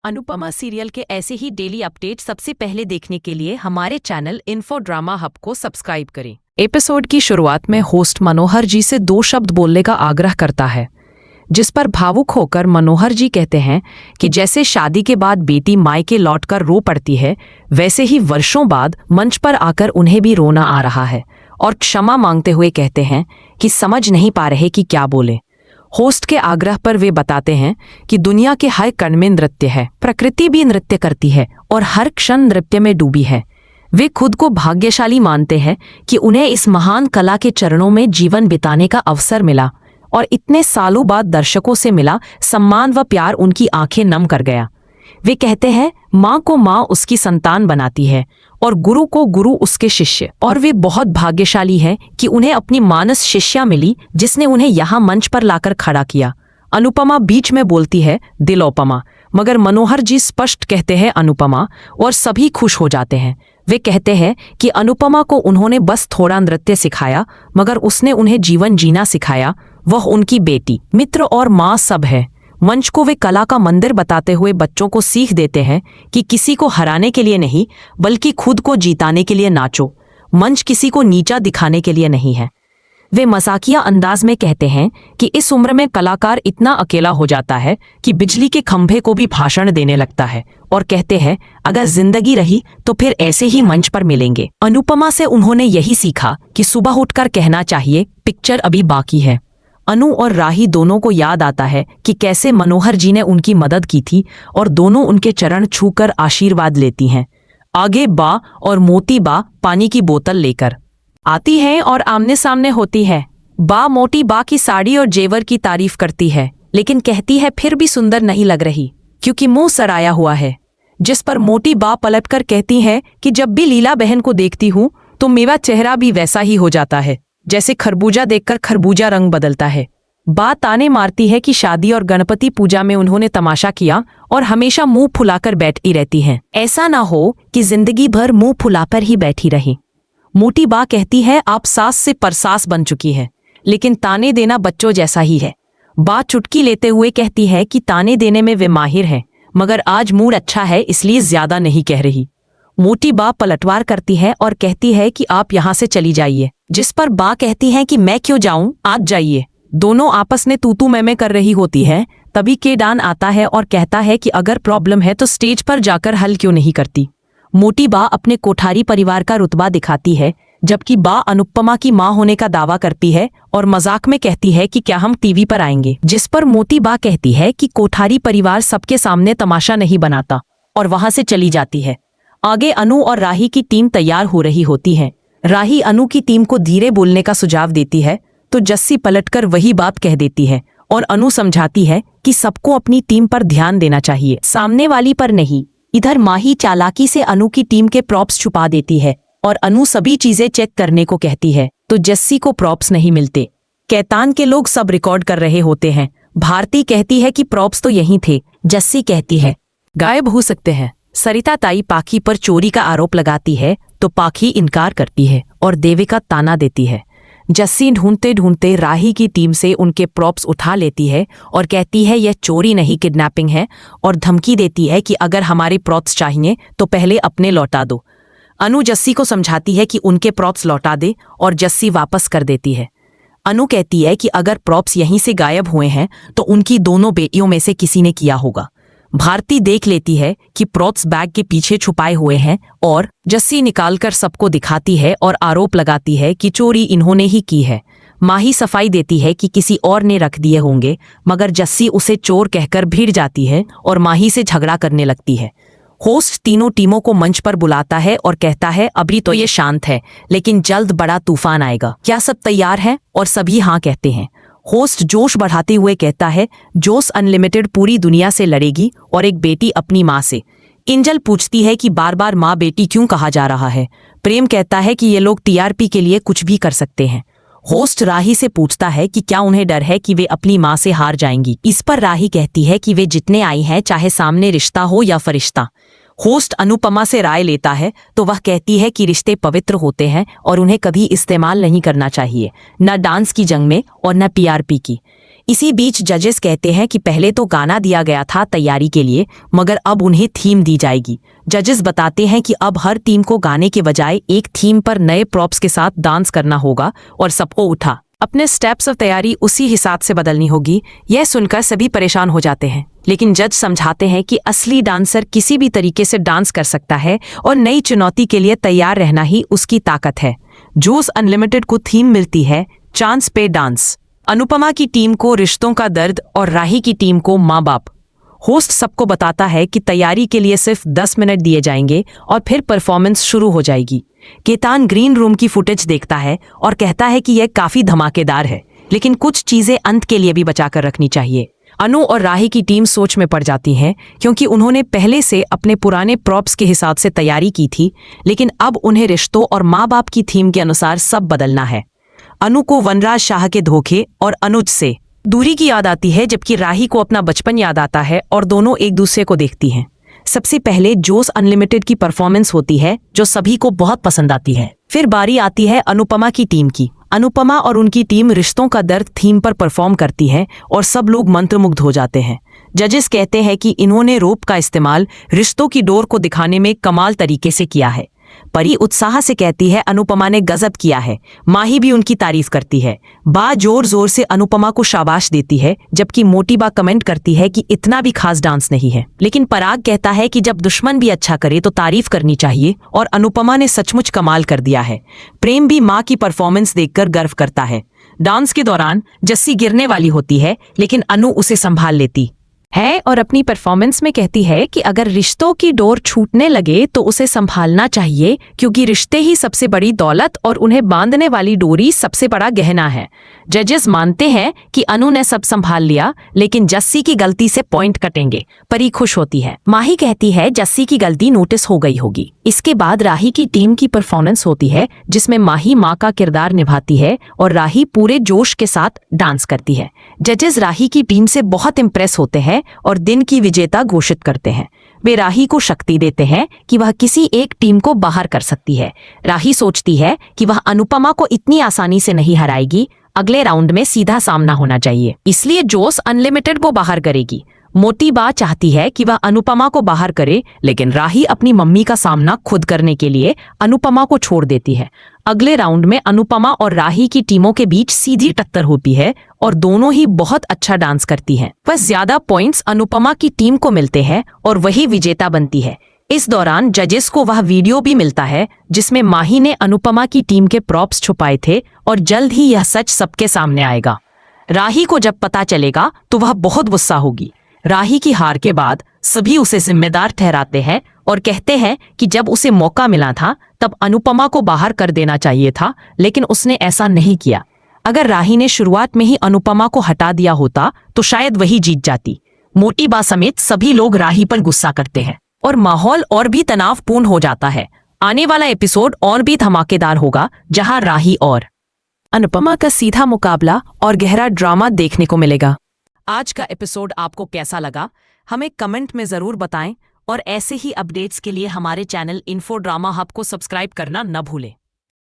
Anupama serial के ऐसे ही daily update सबसे पहले देखने के लिए हमारे चैनल इन्फो ड्रामा हब को सब्सक्राइब करें। एपिसोड की शुरुआत में होस्ट मनोहर जी से 2 शब्द बोलने का आग्रह करता है, जिस पर भावुक होकर मनोहर जी कहते हैं कि जैसे शादी के बाद बेटी मायके लौटकर रो पड़ती है, वैसे ही वर्षों बाद मंच पर आकर उन्हें भी रोना आ रहा है और क्षमा मांगते हुए कहते हैं कि समझ नहीं पा रहे कि क्या बोले। होस्ट के आग्रह पर वे बताते हैं कि दुनिया के हर कण में नृत्य है, प्रकृति भी नृत्य करती है और हर क्षण नृत्य में डूबी है। वे खुद को भाग्यशाली मानते हैं कि उन्हें इस महान कला के चरणों में जीवन बिताने का अवसर मिला और इतने सालों बाद दर्शकों से मिला सम्मान व प्यार उनकी आंखें नम कर गया। वे कहते हैं माँ को माँ उसकी संतान बनाती है और गुरु को गुरु उसके शिष्य, और वे बहुत भाग्यशाली हैं कि उन्हें अपनी मानस शिष्या मिली जिसने उन्हें यहाँ मंच पर लाकर खड़ा किया। अनुपमा बीच में बोलती है दिलोपमा, मगर मनोहर जी स्पष्ट कहते हैं अनुपमा और सभी खुश हो जाते हैं। वे कहते हैं कि अनुपमा को उन्होंने बस थोड़ा नृत्य सिखाया, मगर उसने उन्हें जीवन जीना सिखाया। वह उनकी बेटी, मित्र और माँ सब है। मंच को वे कला का मंदिर बताते हुए बच्चों को सीख देते हैं कि किसी को हराने के लिए नहीं, बल्कि खुद को जीताने के लिए नाचो। मंच किसी को नीचा दिखाने के लिए नहीं है। वे मजाकिया अंदाज में कहते हैं कि इस उम्र में कलाकार इतना अकेला हो जाता है कि बिजली के खंभे को भी भाषण देने लगता है, और कहते हैं अगर जिंदगी रही तो फिर ऐसे ही मंच पर मिलेंगे। अनुपमा से उन्होंने यही सीखा कि सुबह उठकर कहना चाहिए पिक्चर अभी बाकी है। अनु और राही दोनों को याद आता है कि कैसे मनोहर जी ने उनकी मदद की थी और दोनों उनके चरण छूकर आशीर्वाद लेती हैं। आगे बा और मोती बा पानी की बोतल लेकर आती हैं और आमने सामने होती है। बा मोटी बा की साड़ी और जेवर की तारीफ करती है, लेकिन कहती है फिर भी सुंदर नहीं लग रही क्योंकि मुंह सराया हुआ है। जिस पर मोटी बा पलटकर कहती है कि जब भी लीला बहन को देखती हूँ तो मेरा चेहरा भी वैसा ही हो जाता है, जैसे खरबूजा देखकर खरबूजा रंग बदलता है। बात ताने मारती है कि शादी और गणपति पूजा में उन्होंने तमाशा किया और हमेशा मुंह फुलाकर बैठती रहती हैं। ऐसा ना हो कि जिंदगी भर मुंह फुलाकर ही बैठी रही। मोटी बा कहती है आप सास से परसास बन चुकी है, लेकिन ताने देना बच्चों जैसा ही है। बा चुटकी लेते हुए कहती है कि ताने देने में वे माहिर हैं, मगर आज मूड अच्छा है इसलिए ज्यादा नहीं कह रही। मोटी बा पलटवार करती है और कहती है कि आप यहाँ से चली जाइए, जिस पर बा कहती है कि मैं क्यों जाऊं, आज जाइए। दोनों आपस में तू मैं कर रही होती है। तभी केडान आता है और कहता है कि अगर प्रॉब्लम है तो स्टेज पर जाकर हल क्यों नहीं करती। मोटी बा अपने कोठारी परिवार का रुतबा दिखाती है, जबकि बा अनुपमा की माँ होने का दावा करती है और मजाक में कहती है कि क्या हम टीवी पर आएंगे, जिस पर मोटी बा कहती है कि कोठारी परिवार सबके सामने तमाशा नहीं बनाता, और वहां से चली जाती है। आगे अनु और राही की टीम तैयार हो रही होती है। राही अनु की टीम को धीरे बोलने का सुझाव देती है तो जस्सी पलटकर वही बात कह देती है और अनु समझाती है कि सबको अपनी टीम पर ध्यान देना चाहिए, सामने वाली पर नहीं। इधर माही चालाकी से अनु की टीम के प्रॉप्स छुपा देती है और अनु सभी चीजें चेक करने को कहती है तो जस्सी को प्रॉप्स नहीं मिलते। कैतान के लोग सब रिकॉर्ड कर रहे होते हैं। भारती कहती है कि प्रॉप्स तो यहीं थे। जस्सी कहती है गायब हो सकते हैं। सरिता ताई पाखी पर चोरी का आरोप लगाती है तो पाखी इनकार करती है और देविका ताना देती है। जस्सी ढूंढते ढूंढते राही की टीम से उनके प्रॉप्स उठा लेती है और कहती है यह चोरी नहीं किडनैपिंग है, और धमकी देती है कि अगर हमारे प्रॉप्स चाहिए तो पहले अपने लौटा दो। अनु जस्सी को समझाती है कि उनके प्रॉप्स लौटा दे और जस्सी वापस कर देती है। अनु कहती है कि अगर प्रॉप्स यहीं से गायब हुए हैं तो उनकी दोनों बेटियों में से किसी ने किया होगा। भारती देख लेती है कि प्रॉप्स बैग के पीछे छुपाए हुए हैं और जस्सी निकालकर सबको दिखाती है और आरोप लगाती है कि चोरी इन्होंने ही की है। माही सफाई देती है कि किसी और ने रख दिए होंगे, मगर जस्सी उसे चोर कहकर भिड़ जाती है और माही से झगड़ा करने लगती है। होस्ट तीनों टीमों को मंच पर बुलाता है और कहता है अभी तो ये शांत है, लेकिन जल्द बड़ा तूफान आएगा, क्या सब तैयार है? और सभी हाँ कहते हैं। होस्ट जोश बढ़ाते हुए कहता है जोश अनलिमिटेड पूरी दुनिया से लड़ेगी और एक बेटी अपनी माँ से। इंजल पूछती है कि बार बार माँ बेटी क्यों कहा जा रहा है। प्रेम कहता है कि ये लोग टीआरपी के लिए कुछ भी कर सकते हैं। होस्ट राही से पूछता है कि क्या उन्हें डर है कि वे अपनी माँ से हार जाएंगी। इस पर राही कहती है कि वे जितने आई हैं, चाहे सामने रिश्ता हो या फरिश्ता। होस्ट अनुपमा से राय लेता है तो वह कहती है कि रिश्ते पवित्र होते हैं और उन्हें कभी इस्तेमाल नहीं करना चाहिए, न डांस की जंग में और न पीआरपी की। इसी बीच जजेस कहते हैं कि पहले तो गाना दिया गया था तैयारी के लिए, मगर अब उन्हें थीम दी जाएगी। जजेस बताते हैं कि अब हर टीम को गाने के बजाय एक थीम पर नए प्रॉप्स के साथ डांस करना होगा और सबको उठा अपने स्टेप्स ऑफ तैयारी उसी हिसाब से बदलनी होगी। यह सुनकर सभी परेशान हो जाते हैं, लेकिन जज समझाते हैं कि असली डांसर किसी भी तरीके से डांस कर सकता है और नई चुनौती के लिए तैयार रहना ही उसकी ताकत है। जोश अनलिमिटेड को थीम मिलती है चांस पे डांस। अनुपमा की टीम को रिश्तों का दर्द और राही की टीम को माँ बाप। होस्ट सबको बताता है कि तैयारी के लिए सिर्फ 10 मिनट दिए जाएंगे और फिर परफॉर्मेंस शुरू हो जाएगी। केतान ग्रीन रूम की फुटेज देखता है और कहता है कि यह काफी धमाकेदार है, लेकिन कुछ चीजें अंत के लिए भी बचाकर रखनी चाहिए। अनु और राही की टीम सोच में पड़ जाती है, क्योंकि उन्होंने पहले से अपने पुराने प्रॉप्स के हिसाब से तैयारी की थी, लेकिन अब उन्हें रिश्तों और माँ बाप की थीम के अनुसार सब बदलना है। अनु को वनराज शाह के धोखे और अनुज से दूरी की याद आती है, जबकि राही को अपना बचपन याद आता है और दोनों एक दूसरे को देखती हैं। सबसे पहले जोश अनलिमिटेड की परफॉर्मेंस होती है, जो सभी को बहुत पसंद आती है। फिर बारी आती है अनुपमा की टीम की। अनुपमा और उनकी टीम रिश्तों का दर्द थीम पर परफॉर्म करती है और सब लोग मंत्रमुग्ध हो जाते हैं। जजेस कहते हैं कि इन्होंने रोप का इस्तेमाल रिश्तों की डोर को दिखाने में कमाल तरीके से किया है। परी उत्साह से कहती है अनुपमा ने गजब किया है। माही भी उनकी तारीफ करती है। बा जोर जोर से अनुपमा को शाबाश देती है, जबकि मोटी बा कमेंट करती है कि इतना भी खास डांस नहीं है। लेकिन पराग कहता है कि जब दुश्मन भी अच्छा करे तो तारीफ करनी चाहिए और अनुपमा ने सचमुच कमाल कर दिया है। प्रेम भी माँ की परफॉर्मेंस देखकर गर्व करता है। डांस के दौरान जस्सी गिरने वाली होती है, लेकिन अनु उसे संभाल लेती है और अपनी परफॉर्मेंस में कहती है कि अगर रिश्तों की डोर छूटने लगे तो उसे संभालना चाहिए, क्योंकि रिश्ते ही सबसे बड़ी दौलत और उन्हें बांधने वाली डोरी सबसे बड़ा गहना है। जजेस मानते हैं कि अनु ने सब संभाल लिया, लेकिन जस्सी की गलती से पॉइंट कटेंगे। परी खुश होती है। माही कहती है जस्सी की गलती नोटिस हो गई होगी। इसके बाद राही की टीम की परफॉर्मेंस होती है, जिसमें माही माँ का किरदार निभाती है और राही पूरे जोश के साथ डांस करती है। जजेस राही की टीम से बहुत इम्प्रेस होते हैं और दिन की विजेता घोषित करते हैं। वे राही को शक्ति देते हैं कि वह किसी एक टीम को बाहर कर सकती है। राही सोचती है कि वह अनुपमा को इतनी आसानी से नहीं हराएगी। अगले राउंड में सीधा सामना होना चाहिए, इसलिए जोश अनलिमिटेड को बाहर करेगी। मोटी बा चाहती है कि वह अनुपमा को बाहर करे, लेकिन राही अपनी मम्मी का सामना खुद करने के लिए अनुपमा को छोड़ देती है। अगले राउंड में अनुपमा और राही की टीमों के बीच सीधी टक्कर होती है और दोनों ही बहुत अच्छा डांस करती हैं। बस ज्यादा पॉइंट्स अनुपमा की टीम को मिलते हैं और वही विजेता बनती है। इस दौरान जजेस को वह वीडियो भी मिलता है जिसमें माही ने अनुपमा की टीम के प्रॉप्स छुपाए थे और जल्द ही यह सच सबके सामने आएगा। राही को जब पता चलेगा तो वह बहुत गुस्सा होगी। राही की हार के बाद सभी उसे जिम्मेदार ठहराते हैं और कहते हैं कि जब उसे मौका मिला था तब अनुपमा को बाहर कर देना चाहिए था, लेकिन उसने ऐसा नहीं किया। अगर राही ने शुरुआत में ही अनुपमा को हटा दिया होता तो शायद वही जीत जाती। मोटी बा समेत सभी लोग राही पर गुस्सा करते हैं और माहौल और भी तनावपूर्ण हो जाता है। आने वाला एपिसोड और भी धमाकेदार होगा, जहां राही और अनुपमा का सीधा मुकाबला और गहरा ड्रामा देखने को मिलेगा। आज का एपिसोड आपको कैसा लगा, हमें कमेंट में जरूर बताएं और ऐसे ही अपडेट्स के लिए हमारे चैनल इन्फो ड्रामा हब को सब्सक्राइब करना न भूलें।